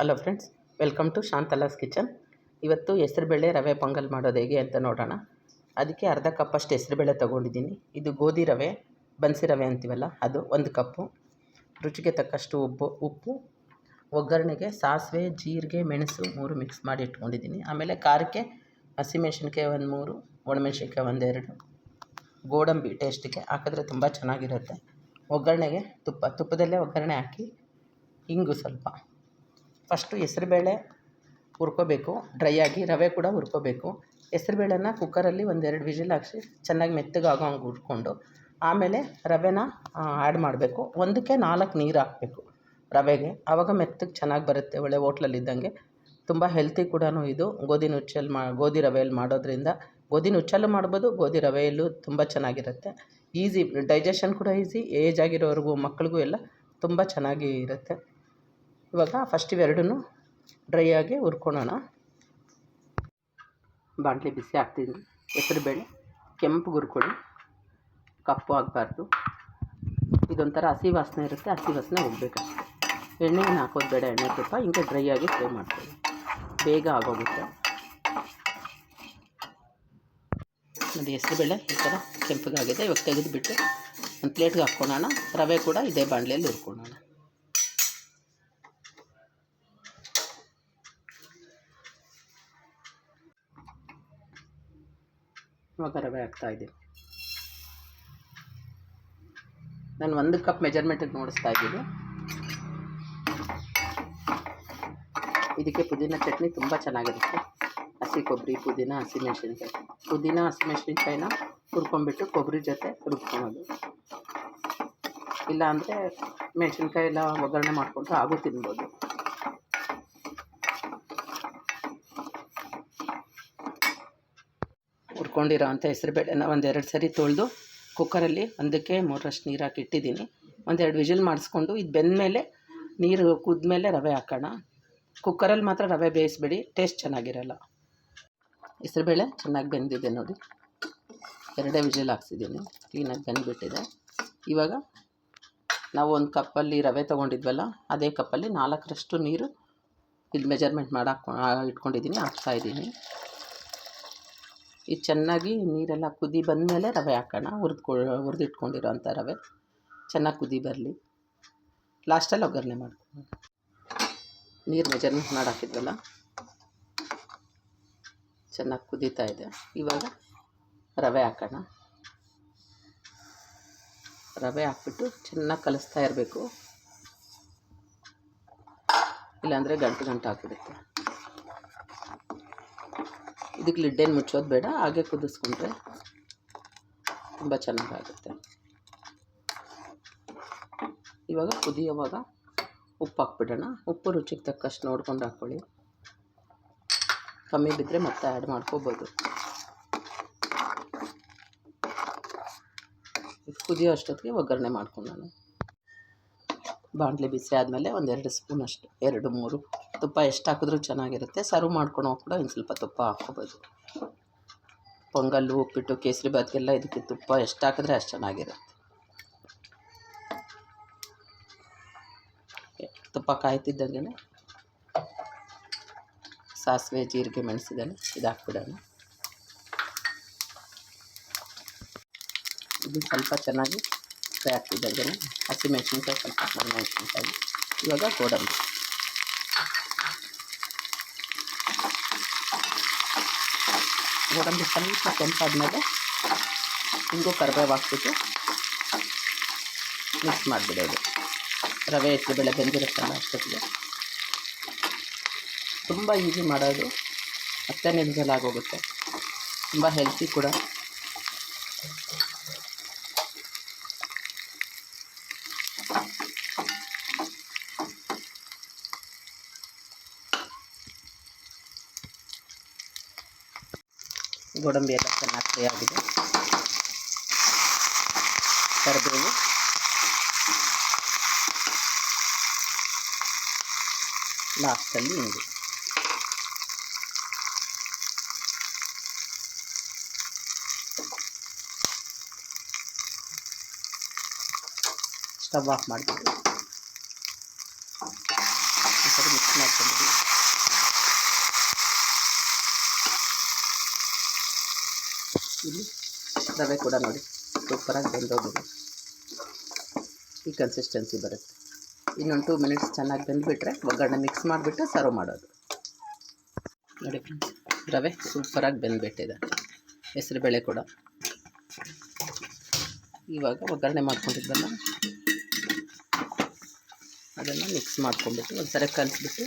Hello friends, welcome to Shantala's kitchen. ಇವತ್ತು ಹೆಸರುಬೇಳೆ ರವೆ ಪೊಂಗಲ್ ಮಾಡೋದು ಹೇಗೆ ಅಂತ ನೋಡೋಣ. ಅದಕ್ಕೆ ಅರ್ಧ ಕಪ್ಪಷ್ಟು ಹೆಸರುಬೇಳೆ ತೊಗೊಂಡಿದ್ದೀನಿ. ಇದು ಗೋಧಿ ರವೆ, ಬನ್ಸಿ ರವೆ ಅಂತೀವಲ್ಲ ಅದು 1 ಕಪ್ಪು. ರುಚಿಗೆ ತಕ್ಕಷ್ಟು ಉಪ್ಪು, ಒಗ್ಗರಣೆಗೆ ಸಾಸಿವೆ, ಜೀರಿಗೆ, ಮೆಣಸು 3 ಮಿಕ್ಸ್ ಮಾಡಿ ಇಟ್ಕೊಂಡಿದ್ದೀನಿ. ಆಮೇಲೆ ಖಾರಕ್ಕೆ ಹಸಿಮೆಣ್ಸಿನ್ಕಾಯಿ 3, ಒಣಮೆಣ್ಸಿನ್ಕಾಯಿ 2, ಗೋಡಂಬಿ ಟೇಸ್ಟಿಗೆ ಹಾಕಿದ್ರೆ ತುಂಬ ಚೆನ್ನಾಗಿರುತ್ತೆ. ಒಗ್ಗರಣೆಗೆ ತುಪ್ಪದಲ್ಲೇ ಒಗ್ಗರಣೆ ಹಾಕಿ ಇಂಗು ಸ್ವಲ್ಪ. ಫಸ್ಟು ಹೆಸರುಬೇಳೆ ಹುರ್ಕೋಬೇಕು, ಡ್ರೈ ಆಗಿ. ರವೆ ಕೂಡ ಹುರ್ಕೋಬೇಕು. ಹೆಸರುಬೇಳೆನ ಕುಕ್ಕರಲ್ಲಿ 1-2 ವಿಜಿಲ್ ಹಾಕ್ಸಿ ಚೆನ್ನಾಗಿ ಮೆತ್ತಗಾಗೋ ಹಂಗೆ ಹುರ್ಕೊಂಡು ಆಮೇಲೆ ರವೆನ ಆ್ಯಡ್ ಮಾಡಬೇಕು. 1ಕ್ಕೆ 4 ನೀರು ಹಾಕಬೇಕು ರವೆಗೆ. ಆವಾಗ ಮೆತ್ತಗೆ ಚೆನ್ನಾಗಿ ಬರುತ್ತೆ, ಒಳ್ಳೆ ಹೋಟ್ಲಲ್ಲಿದ್ದಂಗೆ. ತುಂಬ ಹೆಲ್ತಿ ಕೂಡ ಇದು. ಗೋಧಿ ರವೆಯಲ್ಲಿ ಮಾಡೋದ್ರಿಂದ ಗೋಧಿ ನುಚ್ಚಲ್ಲೂ ಮಾಡ್ಬೋದು, ಗೋಧಿ ರವೆಯಲ್ಲೂ ತುಂಬ ಚೆನ್ನಾಗಿರುತ್ತೆ. ಈಸಿ, ಡೈಜೆಷನ್ ಕೂಡ ಈಸಿ. ಏಜ್ ಆಗಿರೋರಿಗೂ ಮಕ್ಳಿಗೂ ಎಲ್ಲ ತುಂಬ ಚೆನ್ನಾಗಿ ಇರುತ್ತೆ. ಇವಾಗ ಫಸ್ಟ್ ಇವೆರಡನ್ನೂ ಡ್ರೈ ಆಗಿ ಹುರ್ಕೊಳ್ಳೋಣ. ಬಾಣಲೆ ಬಿಸಿ ಹಾಕ್ತೀನಿ. ಹೆಸರುಬೇಳೆ ಕೆಂಪು ಹುರ್ಕೊಳ್ಳಿ, ಕಪ್ಪು ಆಗಬಾರ್ದು. ಇದೊಂಥರ ಹಸಿ ವಾಸನೆ ಇರುತ್ತೆ, ಹಸಿ ವಾಸನೆ ಹೋಗ್ಬೇಕಷ್ಟೆ. ಎಣ್ಣೆಯನ್ನು ಹಾಕೋದು ಬೇಡ, ಎಣ್ಣೆ ತುಪ್ಪ ಹಿಂಗೆ ಡ್ರೈ ಆಗಿ ಫ್ರೈ ಮಾಡ್ಕೊಳ್ಳಿ, ಬೇಗ ಆಗೋಗುತ್ತೆ. ನೋಡಿ, ಹೆಸರುಬೇಳೆ ಈ ಥರ ಕೆಂಪಗಾಗಿದೆ. ಇವಾಗ ತೆಗೆದುಬಿಟ್ಟು ಒಂದು ಪ್ಲೇಟ್ಗೆ ಹಾಕ್ಕೊಳ್ಳೋಣ. ರವೆ ಕೂಡ ಇದೇ ಬಾಣಲೆಯಲ್ಲಿ ಹುರ್ಕೊಳ್ಳೋಣ. ಇವಾಗ ರವೆ ಹಾಕ್ತಾಯಿದ್ದೀನಿ. ನಾನು 1 ಕಪ್ ಮೆಜರ್ಮೆಂಟಿಗೆ ನೋಡಿಸ್ತಾ ಇದ್ದೀನಿ. ಇದಕ್ಕೆ ಪುದೀನ ಚಟ್ನಿ ತುಂಬ ಚೆನ್ನಾಗಿರುತ್ತೆ. ಹಸಿ ಕೊಬ್ಬರಿ, ಪುದೀನ, ಹಸಿಮೆಣ್ಸಿನ್ಕಾಯಿ. ಪುದೀನ ಹಸಿಮೆಣ್ಸಿನ್ಕಾಯಿನ ಹುರ್ಕೊಂಡ್ಬಿಟ್ಟು ಕೊಬ್ಬರಿ ಜೊತೆ ರುಬ್ಕೊಳೋದು. ಇಲ್ಲಾಂದರೆ ಮೆಣಸಿನ್ಕಾಯಿ ಎಲ್ಲ ಒಗ್ಗರಣೆ ಮಾಡಿಕೊಂಡ್ರೆ ಹಾಗೂ ತಿನ್ಬೋದು. ಹುರ್ಕೊಂಡಿರೋ ಅಂಥ ಹೆಸರುಬೇಳೆನ 1-2 ಸರಿ ತೊಳೆದು ಕುಕ್ಕರಲ್ಲಿ 1ಕ್ಕೆ 3ರಷ್ಟು ನೀರು ಹಾಕಿ ಇಟ್ಟಿದ್ದೀನಿ. 1-2 ವಿಜಿಲ್ ಮಾಡಿಸ್ಕೊಂಡು ಇದು ಬೆಂದಮೇಲೆ, ನೀರು ಕುದ್ಮೇಲೆ ರವೆ ಹಾಕೋಣ. ಕುಕ್ಕರಲ್ಲಿ ಮಾತ್ರ ರವೆ ಬೇಯಿಸ್ಬೇಡಿ, ಟೇಸ್ಟ್ ಚೆನ್ನಾಗಿರಲ್ಲ. ಹೆಸರುಬೇಳೆ ಚೆನ್ನಾಗಿ ಬೆಂದಿದೆ ನೋಡಿ, 2 ವಿಜಿಲ್ ಹಾಕ್ಸಿದ್ದೀನಿ, ಕ್ಲೀನಾಗಿ ಬೆಂದ್ಬಿಟ್ಟಿದೆ. ಇವಾಗ ನಾವು 1 ಕಪ್ಪಲ್ಲಿ ರವೆ ತೊಗೊಂಡಿದ್ವಲ್ಲ, ಅದೇ ಕಪ್ಪಲ್ಲಿ 4ರಷ್ಟು ನೀರು ಇದು ಮೆಜರ್ಮೆಂಟ್ ಮಾಡಿ ಇಟ್ಕೊಂಡಿದ್ದೀನಿ, ಹಾಕ್ತಾಯಿದ್ದೀನಿ. ಇದು ಚೆನ್ನಾಗಿ ನೀರೆಲ್ಲ ಕುದಿ ಬಂದಮೇಲೆ ರವೆ ಹಾಕೋಣ. ಹುರಿದಿಟ್ಕೊಂಡಿರೋ ಅಂಥ ರವೆ ಚೆನ್ನಾಗಿ ಕುದಿ ಬರಲಿ. ಲಾಸ್ಟಲ್ಲಿ ಒಗ್ಗರಣೆ ಮಾಡ್ಕೊಳ್ಳೋಣ. ನೀರು ಮೆಜರ್ಮೆಂಟ್ ಮಾಡಿ ಹಾಕಿದ್ವಲ್ಲ, ಚೆನ್ನಾಗಿ ಕುದೀತಾ ಇದೆ. ಇವಾಗ ರವೆ ಹಾಕೋಣ. ರವೆ ಹಾಕ್ಬಿಟ್ಟು ಚೆನ್ನಾಗಿ ಕಲಿಸ್ತಾ ಇರಬೇಕು, ಇಲ್ಲಾಂದರೆ ಗಂಟು ಹಾಕಿಬಿಡುತ್ತೆ. ಇದಕ್ಕೆ ಲಿಡ್ಡೇನು ಮುಚ್ಚೋದು ಬೇಡ, ಹಾಗೆ ಕುದಿಸ್ಕೊಂಡ್ರೆ ತುಂಬ ಚೆನ್ನಾಗಾಗುತ್ತೆ. ಇವಾಗ ಕುದಿಯೋವಾಗ ಉಪ್ಪು ಹಾಕ್ಬಿಡೋಣ. ಉಪ್ಪು ರುಚಿಗೆ ತಕ್ಕಷ್ಟು ನೋಡ್ಕೊಂಡು ಹಾಕ್ಕೊಳ್ಳಿ, ಕಮ್ಮಿ ಬಿದ್ದರೆ ಮತ್ತೆ ಆ್ಯಡ್ ಮಾಡ್ಕೋಬೋದು. ಕುದಿಯೋ ಅಷ್ಟೊತ್ತಿಗೆ ಒಗ್ಗರಣೆ ಮಾಡ್ಕೊಳ್ಳೋಣ. ಬಾಣಲೆ ಬಿಸಿ ಆದಮೇಲೆ 1-2 ಸ್ಪೂನಷ್ಟು, 2-3 ತುಪ್ಪ ಎಷ್ಟು ಹಾಕಿದ್ರೂ ಚೆನ್ನಾಗಿರುತ್ತೆ. ಸರ್ವ್ ಮಾಡ್ಕೊಳೋ ಕೂಡ ಇನ್ನು ಸ್ವಲ್ಪ ತುಪ್ಪ ಹಾಕ್ಕೋಬೋದು. ಪೊಂಗಲ್ಲು, ಉಪ್ಪಿಟ್ಟು, ಕೇಸರಿ ಬಾತ್ಗೆಲ್ಲ ಇದಕ್ಕೆ ತುಪ್ಪ ಎಷ್ಟು ಹಾಕಿದ್ರೆ ಅಷ್ಟು ಚೆನ್ನಾಗಿರುತ್ತೆ. ತುಪ್ಪ ಕಾಯ್ತಿದ್ದಂಗೆ ಸಾಸಿವೆ, ಜೀರಿಗೆ, ಮೆಣಸಿದೆಲ್ಲ ಇದು ಹಾಕ್ಬಿಡೋಣ. ಇದು ಸ್ವಲ್ಪ ಚೆನ್ನಾಗಿ ಫ್ರೈ ಆಗ್ತಿದ್ದಂಗೆ ಹಸಿಮೆಣ್ಸಿನ್ಕಾಯಿ, ಸ್ವಲ್ಪ ಒಣಮೆಣ್ಸಿನ್ಕಾಯಿ. ಇವಾಗ ಗೋಡಂಬಿ, ಸ್ವಲ್ಪ ಕೆಂಪಾದ್ಮೇಲೆ ಹಿಂಗೂ ಕರಿಬೇವು ಹಾಕ್ಬಿಟ್ಟು ಮಿಕ್ಸ್ ಮಾಡಿಬಿಡೋದು. ರವೆ ಹೆಸರುಬೇಳೆ ಬೆಂದಿರುತ್ತಲ್ಲ ಅಷ್ಟೊತ್ತಿಗೆ. ತುಂಬ ಈಸಿ ಮಾಡೋದು, 10 ನಿಮಿಷದಲ್ಲಿ ಆಗೋಗುತ್ತೆ. ತುಂಬ ಹೆಲ್ತಿ ಕೂಡ. ಗೋಡಂಬಿ ಎಲ್ಲ ಚೆನ್ನಾಗಿ ಫ್ರೈ ಆಗಿದೆ. ಕರಿಬೇವು, ಲಾಸ್ಟಲ್ಲಿ ಹಿಂಗೆ. ಸ್ಟವ್ ಆಫ್ ಮಾಡಿಬಿಟ್ಟು ಮಿಕ್ಸ್ ಮಾಡ್ಕೊಂಡಿದ್ದೀವಿ. ಇಲ್ಲಿ ರವೆ ಕೂಡ ನೋಡಿ ಸೂಪರಾಗಿ ಬೆಂದೋಗಿದೆ. ಈ ಕನ್ಸಿಸ್ಟೆನ್ಸಿ ಬರುತ್ತೆ. ಇನ್ನೊಂದು 2 ಮಿನಿಟ್ಸ್ ಚೆನ್ನಾಗಿ ಬೆಂದುಬಿಟ್ರೆ ಒಗ್ಗರಣೆ ಮಿಕ್ಸ್ ಮಾಡಿಬಿಟ್ಟು ಸರ್ವ್ ಮಾಡೋದು. ನೋಡಿ ಫ್ರೆಂಡ್ಸ್, ರವೆ ಸೂಪರಾಗಿ ಬೆಂದುಬಿಟ್ಟಿದೆ, ಹೆಸರುಬೇಳೆ ಕೂಡ. ಇವಾಗ ಒಗ್ಗರಣೆ ಮಾಡ್ಕೊಂಡಿದ್ವಲ್ಲ ಅದನ್ನು ಮಿಕ್ಸ್ ಮಾಡ್ಕೊಂಡ್ಬಿಟ್ಟು ಒಂದು ಸರಿ ಕಲಿಸ್ಬಿಟ್ಟು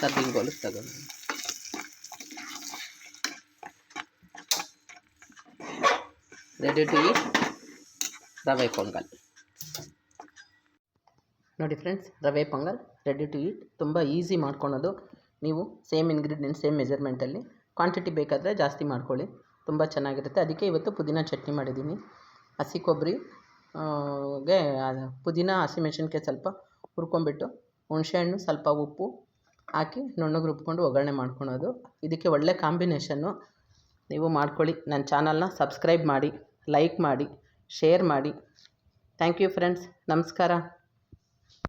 ಸರ್ವಿಂಗ್ ಬೌಲಿಗೆ ತಗೊಂಡು ರೆಡಿ ಟು ಈಟ್ ರವೆ ಪೊಂಗಲ್. ನೋಡಿ ಫ್ರೆಂಡ್ಸ್, ರವೆ ಪೊಂಗಲ್ ರೆಡಿ ಟು ಈಟ್. ತುಂಬ ಈಸಿ ಮಾಡ್ಕೊಳೋದು. ನೀವು ಸೇಮ್ ಇಂಗ್ರೀಡಿಯೆಂಟ್ಸ್ ಸೇಮ್ ಮೆಜರ್ಮೆಂಟಲ್ಲಿ, ಕ್ವಾಂಟಿಟಿ ಬೇಕಾದರೆ ಜಾಸ್ತಿ ಮಾಡ್ಕೊಳ್ಳಿ, ತುಂಬ ಚೆನ್ನಾಗಿರುತ್ತೆ. ಅದಕ್ಕೆ ಇವತ್ತು ಪುದೀನ ಚಟ್ನಿ ಮಾಡಿದ್ದೀನಿ. ಹಸಿ ಕೊಬ್ಬರಿಗೆ ಪುದೀನ, ಹಸಿಮೆಣಸಿನ್ಕಾಯಿ ಸ್ವಲ್ಪ ಹುರ್ಕೊಂಬಿಟ್ಟು, ಹುಣಸೆಹಣ್ಣು, ಸ್ವಲ್ಪ ಉಪ್ಪು ಹಾಕಿ ನುಣ್ಣಗೆ ರುಬ್ಕೊಂಡು ಒಗ್ಗರಣೆ ಮಾಡ್ಕೊಳೋದು. ಇದಕ್ಕೆ ಒಳ್ಳೆ ಕಾಂಬಿನೇಷನ್ನು. ನೀವು ಮಾಡ್ಕೊಳ್ಳಿ. ನನ್ನ ಚಾನಲ್ನ ಸಬ್ಸ್ಕ್ರೈಬ್ ಮಾಡಿ, ಲೈಕ್ ಮಾಡಿ, ಶೇರ್ ಮಾಡಿ. Thank you friends. ನಮಸ್ಕಾರ.